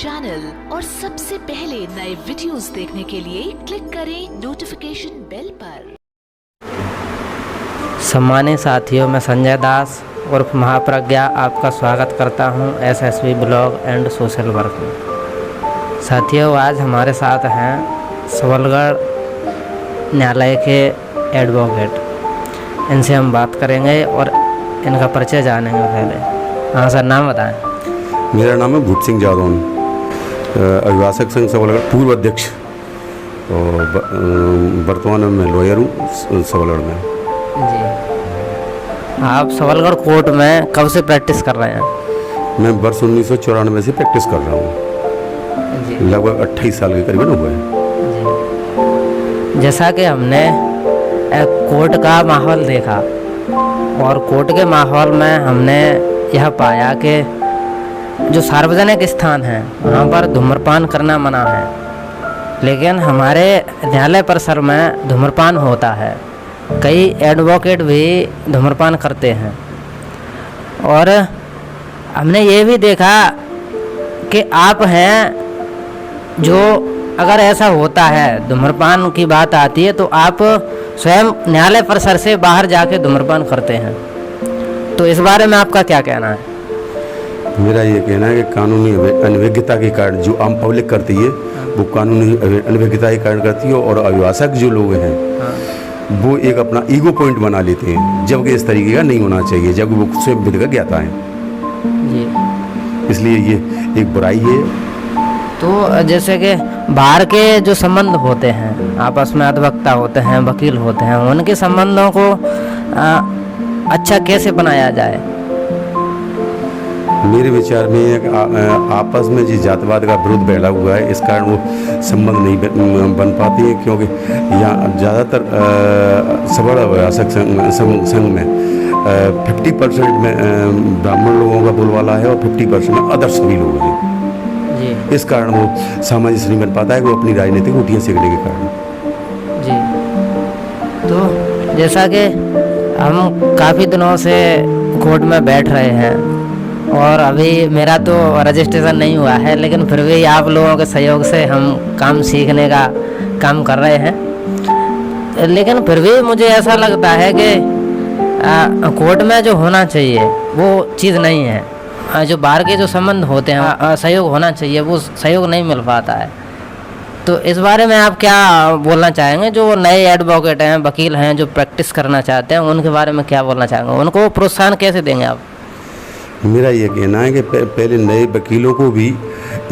Channel और सबसे पहले नए वीडियोस देखने के लिए क्लिक करें नोटिफिकेशन बेल पर। सम्मानित साथियों, मैं संजय दास उर्फ महाप्रज्ञा आपका स्वागत करता हूं SSV blog and social work में। साथियों, आज हमारे साथ हैं सबलगढ़ न्यायालय के एडवोकेट। इनसे हम बात करेंगे और इनका परिचय जानेंगे। पहले हाँ सर, नाम बताएं। मेरा नाम है भूप सिंह जादौन, अभिभाषक संघ सबलगढ़ पूर्व अध्यक्ष, और वर्तमान में मैं लॉयर हूँ सबलगढ़ में। जी, आप सबलगढ़ कोर्ट में कब से प्रैक्टिस कर रहे हैं? मैं वर्ष 1994 से प्रैक्टिस कर रहा हूँ। लगभग 28 साल के करीबन हुए हैं। जैसा कि हमने कोर्ट का माहौल देखा और कोर्ट के माहौल में हमने यह पाया कि जो सार्वजनिक स्थान हैं वहाँ पर धूम्रपान करना मना है, लेकिन हमारे न्यायालय परिसर में धूम्रपान होता है। कई एडवोकेट भी धूम्रपान करते हैं और हमने ये भी देखा कि आप हैं जो, अगर ऐसा होता है धूम्रपान की बात आती है तो आप स्वयं न्यायालय परिसर से बाहर जाके धूम्रपान करते हैं, तो इस बारे में आपका क्या कहना है? मेरा ये कहना है कि कानूनी अनभिज्ञता के कारण जो आम पब्लिक करती है वो कानूनी अनभिज्ञता के कारण करती है, और अभिभाषक जो लोग हैं वो एक अपना ईगो पॉइंट बना लेते हैं, जबकि इस तरीके का नहीं होना चाहिए, जबकि वो स्वयं विधि का ज्ञाता है। इसलिए ये एक बुराई है। तो जैसे कि बाहर के जो संबंध होते हैं, आपस में अधिवक्ता होते हैं, वकील होते हैं, उनके संबंधों को अच्छा कैसे बनाया जाए? मेरे विचार में आपस में जिस जातिवाद का विरोध फैला हुआ है, इस कारण वो संबंध नहीं बन पाते हैं, क्योंकि यहाँ ज़्यादातर सबल अभिभाषक संघ में 50% में ब्राह्मण लोगों का बोलबाला है और 50% अदर सभी लोग हैं। इस कारण वो सामाजिक नहीं बन पाता है, वो अपनी राजनीतिक रोटियाँ सेकने के कारण। जी, तो जैसा कि हम काफ़ी दिनों से कोर्ट में बैठ रहे हैं और अभी मेरा तो रजिस्ट्रेशन नहीं हुआ है, लेकिन फिर भी आप लोगों के सहयोग से हम काम सीखने का काम कर रहे हैं। लेकिन फिर भी मुझे ऐसा लगता है कि कोर्ट में जो होना चाहिए वो चीज़ नहीं है। जो बाहर के जो संबंध होते हैं, सहयोग होना चाहिए, वो सहयोग नहीं मिल पाता है। तो इस बारे में आप क्या बोलना चाहेंगे? जो नए एडवोकेट हैं, वकील हैं, जो प्रैक्टिस करना चाहते हैं, उनके बारे में क्या बोलना चाहेंगे? उनको प्रोत्साहन कैसे देंगे आप? मेरा ये कहना है कि पहले नए वकीलों को भी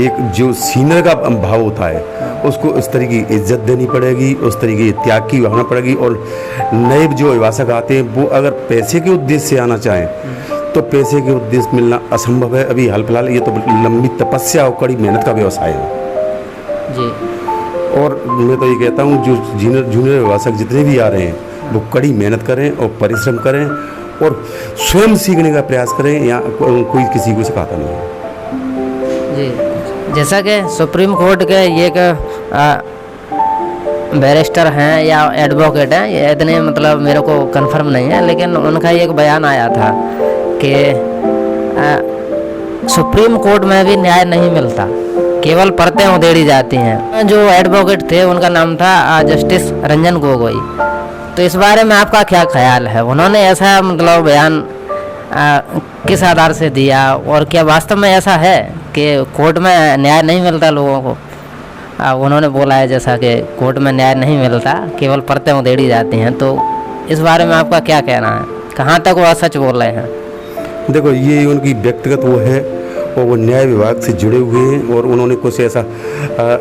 एक जो सीनियर का भाव होता है उसको उस तरीके की इज्जत देनी पड़ेगी, उस तरीके की त्याग की भावना पड़ेगी। और नए जो अभिभाषक आते हैं वो अगर पैसे के उद्देश्य से आना चाहें तो पैसे के उद्देश्य मिलना असंभव है। अभी हाल फिलहाल ये तो लंबी तपस्या और कड़ी मेहनत का व्यवसाय है जी। और मैं तो ये कहता हूँ जो जूनियर अभिभाषक जितने भी आ रहे हैं वो कड़ी मेहनत करें और परिश्रम करें और स्वयं सीखने का प्रयास करें। यहाँ कोई किसी को सिखाता नहीं है जी। जैसा कि सुप्रीम कोर्ट के ये बैरिस्टर हैं या एडवोकेट हैं, ये इतने मतलब मेरे को कंफर्म नहीं है, लेकिन उनका एक बयान आया था कि सुप्रीम कोर्ट में भी न्याय नहीं मिलता, केवल परतें उधेड़ी जाती हैं। जो एडवोकेट थे उनका नाम था जस्टिस रंजन गोगोई। तो इस बारे में आपका क्या ख्याल है? उन्होंने ऐसा मतलब बयान किस आधार से दिया और क्या वास्तव में ऐसा है कि कोर्ट में न्याय नहीं मिलता लोगों को? उन्होंने बोला है जैसा कि कोर्ट में न्याय नहीं मिलता, केवल परतें उधेड़ी जाती हैं। तो इस बारे में आपका क्या कहना है? कहाँ तक वो सच बोल रहे हैं? देखो, ये उनकी व्यक्तिगत वो है और वो न्याय विभाग से जुड़े हुए हैं, और उन्होंने कुछ ऐसा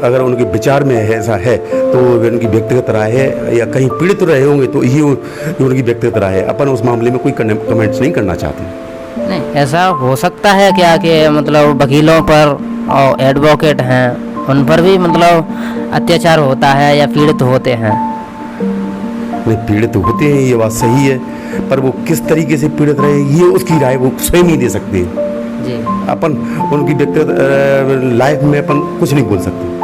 अगर उनके विचार में ऐसा है तो उनकी व्यक्तिगत राय है, या कहीं पीड़ित रहे होंगे तो ये उनकी व्यक्तिगत राय है। अपन उस मामले में कोई कमेंट्स नहीं करना चाहते। नहीं, ऐसा हो सकता है क्या कि मतलब वकीलों पर और एडवोकेट हैं उन पर भी मतलब अत्याचार होता है या पीड़ित होते हैं? नहीं, पीड़ित होते हैं, ये बात सही है, पर वो किस तरीके से पीड़ित रहे ये उसकी राय वो स्वयं ही दे सकते जी। अपन उनकी व्यक्तिगत लाइफ में अपन कुछ नहीं बोल सकते।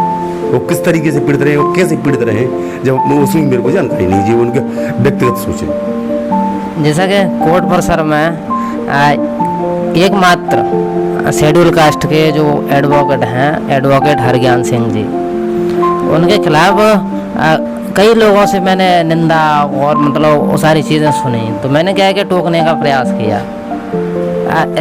वो किस तरीके से पीड़ित रहे, वो कैसे पीड़ित रहे, जब उसमें मेरे को जानकारी नहीं, जी उनके व्यक्तिगत सोचे। जैसा कि कोर्ट परिसर में एकमात्र शेड्यूल कास्ट के जो एडवोकेट हैं, एडवोकेट हरज्ञान सिंह जी, उनके खिलाफ कई लोगों से मैंने निंदा और मतलब वो सारी चीज़ें सुनी। तो मैंने क्या है कि टोकने का प्रयास किया,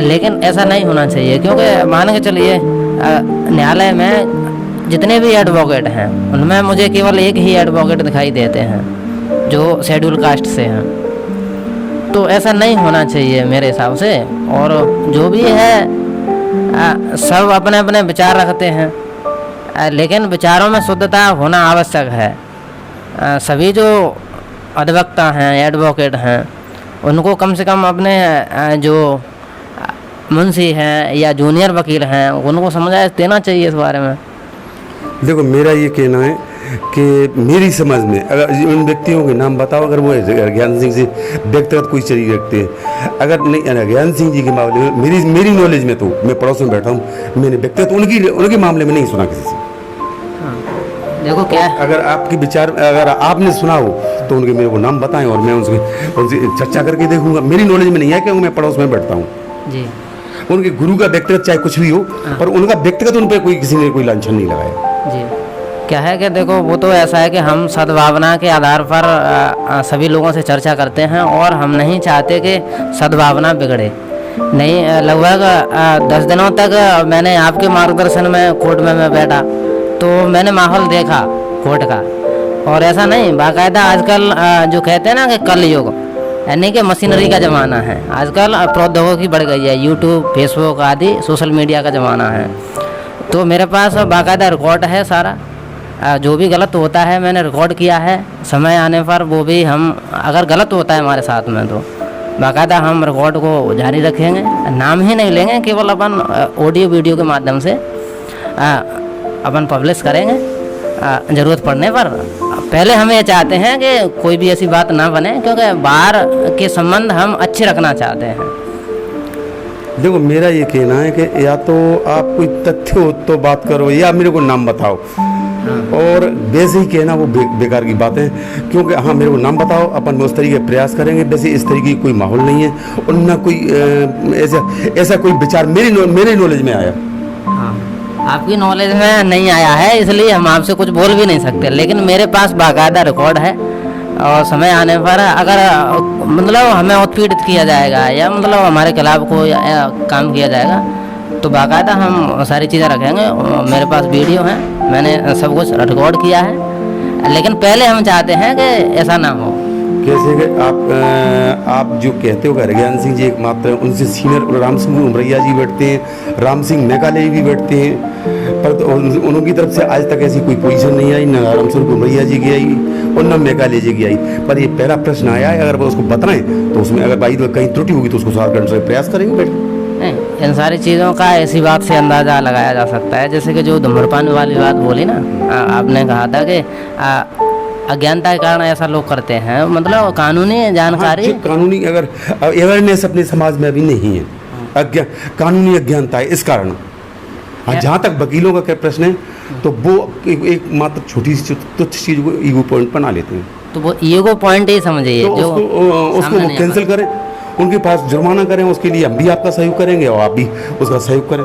लेकिन ऐसा नहीं होना चाहिए, क्योंकि मान के चलिए न्यायालय में जितने भी एडवोकेट हैं उनमें मुझे केवल एक ही एडवोकेट दिखाई देते हैं जो शेड्यूल कास्ट से हैं। तो ऐसा नहीं होना चाहिए मेरे हिसाब से। और जो भी है सब अपने अपने विचार रखते हैं, लेकिन विचारों में शुद्धता होना आवश्यक है। सभी जो अधिवक्ता हैं, एडवोकेट हैं, उनको कम से कम अपने जो मुंशी हैं या जूनियर वकील हैं उनको समझाइश देना चाहिए इस बारे में। देखो, मेरा ये कहना है कि मेरी समझ में अगर उन व्यक्तियों के नाम बताओ, अगर वो हरज्ञान सिंह से व्यक्तिगत कोई चीज रखते हैं, अगर नहीं हरज्ञान सिंह जी के मामले में मेरी नॉलेज में, तो मैं पड़ोस में बैठा हूँ, मैंने व्यक्तिगत उनके मामले में नहीं सुना किसी से। देखो क्या, अगर आपके विचार अगर आपने सुना हो तो उनके मेरे को नाम बताएं और मैं उनसे चर्चा करके देखूंगा। मेरी नॉलेज में नहीं है, क्योंकि मैं पड़ोस में बैठता हूँ जी। उनके गुरु का व्यक्तिगत चाहे कुछ भी हो, पर उनका व्यक्तिगत उन पर किसी ने कोई लांछन नहीं लगाया जी। क्या है कि देखो, वो तो ऐसा है कि हम सद्भावना के आधार पर सभी लोगों से चर्चा करते हैं और हम नहीं चाहते कि सद्भावना बिगड़े। नहीं, लगभग 10 दिनों तक मैंने आपके मार्गदर्शन में कोर्ट में मैं बैठा तो मैंने माहौल देखा कोर्ट का। और ऐसा नहीं, बाकायदा आजकल जो कहते हैं ना कि कल युग, यानी कि मशीनरी का ज़माना है। आजकल प्रौद्योगिकी बढ़ गई है, यूट्यूब, फेसबुक आदि सोशल मीडिया का ज़माना है। तो मेरे पास बाकायदा रिकॉर्ड है सारा, जो भी गलत होता है मैंने रिकॉर्ड किया है। समय आने पर वो भी हम, अगर गलत होता है हमारे साथ में, तो बाकायदा हम रिकॉर्ड को जारी रखेंगे। नाम ही नहीं लेंगे, केवल अपन ऑडियो वीडियो के माध्यम से अपन पब्लिश करेंगे। ज़रूरत पड़ने पर पहले हम ये चाहते हैं कि कोई भी ऐसी बात ना बने, क्योंकि बाहर के संबंध हम अच्छे रखना चाहते हैं। देखो, मेरा ये कहना है कि या तो आप कोई तथ्य हो तो बात करो, या मेरे को नाम बताओ। और वैसे ही कहना वो बेकार की बात है, क्योंकि हाँ मेरे को नाम बताओ, अपन उस तरीके प्रयास करेंगे। वैसे इस तरीके की कोई माहौल नहीं है और ना कोई ऐसा कोई विचार मेरे नॉलेज में आया। हाँ, आपकी नॉलेज में नहीं आया है, इसलिए हम आपसे कुछ बोल भी नहीं सकते। लेकिन मेरे पास बाकायदा रिकॉर्ड है और समय आने पर अगर मतलब हमें उत्पीड़ित किया जाएगा या मतलब हमारे खिलाफ कोई काम किया जाएगा तो बाकायदा हम सारी चीज़ें रखेंगे। मेरे पास वीडियो है, मैंने सब कुछ रिकॉर्ड किया है। लेकिन पहले हम चाहते हैं कि ऐसा ना हो। कैसे कि आप जो कहते हो हरज्ञान सिंह जी एकमात्र, उनसे सीनियर राम सिंह उमरैया जी बैठते हैं, राम सिंह मेघालय भी बैठते हैं, पर तो उनकी तरफ से आज तक ऐसी कोई पोजीशन नहीं आई, न राम सिंह उमरैया जी की आई और न मेघालय जी की आई। पर ये पहला प्रश्न आया है, अगर वो उसको बताएं तो उसमें अगर भाई कहीं त्रुटि होगी तो उसको सुधार करने से प्रयास करेंगे। बैठ नहीं, इन सारी चीज़ों का ऐसी बात से अंदाज़ा लगाया जा सकता है, जैसे कि जो धूम्रपान वाली बात बोली ना, आपने कहा था कि अज्ञानता के कारण ऐसा लोग करते हैं, मतलब कानूनी जानकारी, हाँ, कानूनी अगर अवेयरनेस अपने समाज में अभी नहीं है, कानूनी अज्ञानता है इस कारण। हाँ, जहाँ तक वकीलों का क्या प्रश्न है तो वो एक मात्र छोटी सी तुच्छ चीज को ईगो पॉइंट बना लेते हैं। तो वो ईगो पॉइंट ही समझिए, तो जो उसको कैंसिल करें, उनके पास जुर्माना करें, उसके लिए हम भी आपका सहयोग करेंगे और आप भी उसका सहयोग करें।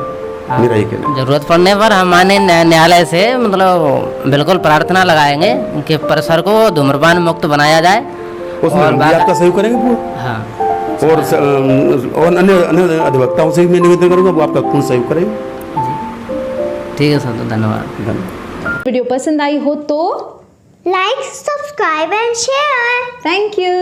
मेरा ये कहना है। जरूरत पड़ने पर हमारे न्यायालय से मतलब बिल्कुल प्रार्थना लगाएंगे कि परिसर को धूम्रपान मुक्त बनाया जाए, उसमें हम भी आपका सहयोग करेंगे पूरा। हाँ, और अन्य अधिवक्ताओं से भी मैं निवेदन करूँगा, वो आपका पूर्ण सहयोग करेंगे। ठीक है सर, तो धन्यवाद। वीडियो पसंद आई हो तो like, subscribe and share. Thank you.